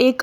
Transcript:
1